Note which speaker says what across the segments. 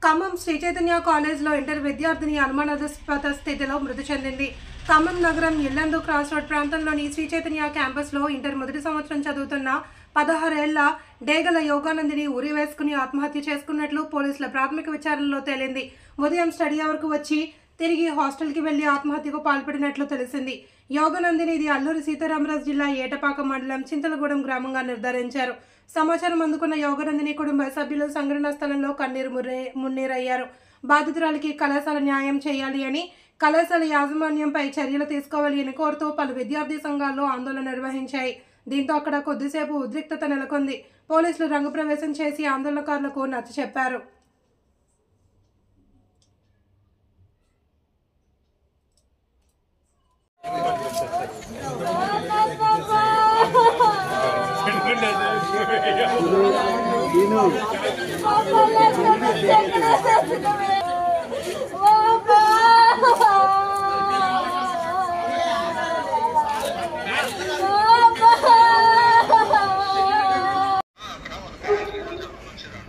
Speaker 1: ఖమ్మం శ్రీ చైతన్య కాలేజ్లో ఇంటర్ విద్యార్థిని అనుమానాస్పద స్థితిలో మృతి చెందింది. ఖమ్మం నగరం ఇల్లందు క్రాస్ రోడ్ ప్రాంతంలోని శ్రీ చైతన్య క్యాంపస్లో ఇంటర్ మొదటి సంవత్సరం చదువుతున్న 16 ఏళ్ల డేగల యోగానందిని ఉరి వేసుకుని ఆత్మహత్య చేసుకున్నట్లు పోలీసుల ప్రాథమిక విచారణలో తేలింది. ఉదయం స్టడీ అవర్కు వచ్చి తిరిగి హాస్టల్కి వెళ్లి ఆత్మహత్యకు పాల్పడినట్లు తెలిసింది. యోగానందిని ఇది అల్లూరి సీతారామరాజు జిల్లా ఏటపాక మండలం చింతలగూడెం గ్రామంగా నిర్ధారించారు. సమాచారం అందుకున్న యోగానందిని కుటుంబ సభ్యులు సంఘటనా స్థలంలో కన్నీరు మున్నీరయ్యారు. బాధితురాలికి కళాశాల న్యాయం చేయాలి అని, కళాశాల యాజమాన్యంపై చర్యలు తీసుకోవాలి అని కోరుతూ పలు విద్యార్థి సంఘాల్లో ఆందోళన నిర్వహించాయి. దీంతో అక్కడ కొద్దిసేపు ఉద్రిక్తత నెలకొంది. పోలీసులు రంగప్రవేశం చేసి ఆందోళనకారులకు నచ్చచెప్పారు.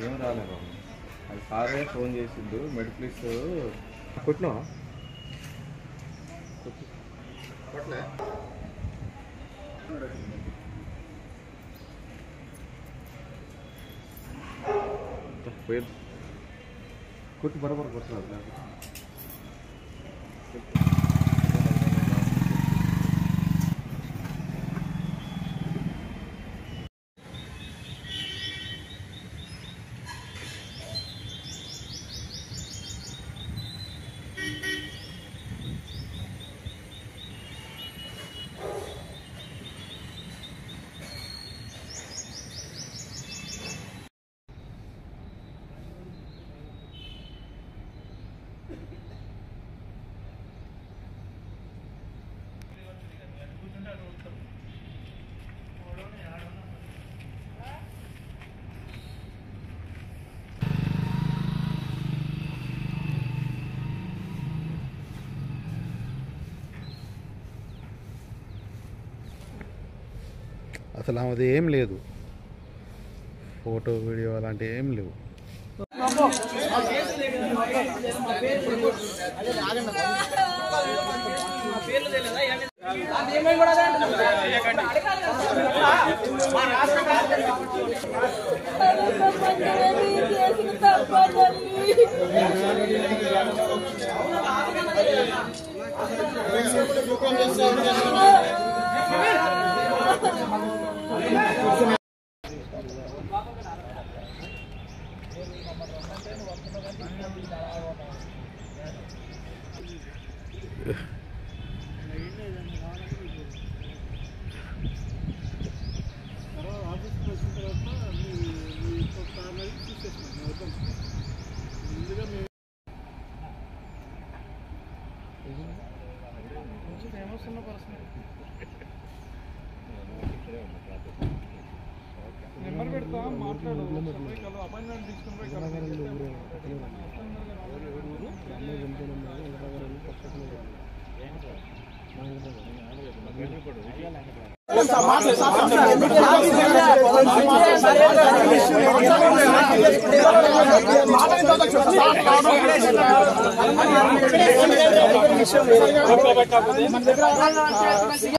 Speaker 2: ఏం రాలేదు అది సారే ఫోన్ చేసిండు. మెడిప్లీస్ కొట్టినా పోయేది కొట్టి బరబర కొట్టినాడు.
Speaker 3: అసలు ఆమెది ఏం లేదు, ఫోటో వీడియో అలాంటివి ఏం లేవు.
Speaker 4: నెంబర్ పెడతా మాట్లాడు. అపాయింట్మెంట్ తీసుకుని